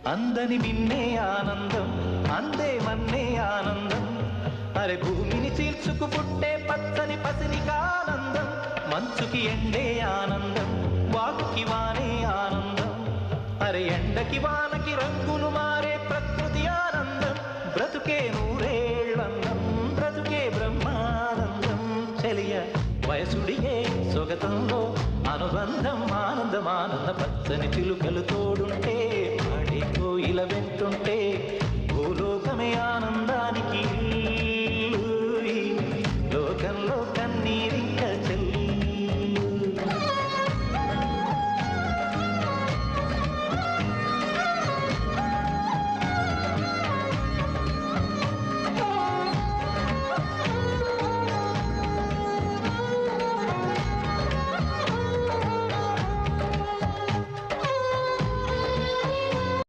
అందని నిన్నే ఆనందం అందే మన్నే ఆనందం అరే భూమిని చీల్చుకు పుట్టే పచ్చని పసినికానందం మంచుకి ఎండే ఆనందం వాగుకి వానే ఆనందం అరే ఎండకి వానకి రంగులు మారే ప్రకృతి ఆనందం బ్రతుకే నూరేళ్ళందం బ్రతుకే బ్రహ్మానందం చెలియ వయసుడిగే సొగతంలో అనుబంధం ఆనందం ఆనంద పచ్చని చిలుకలు తోడుంటే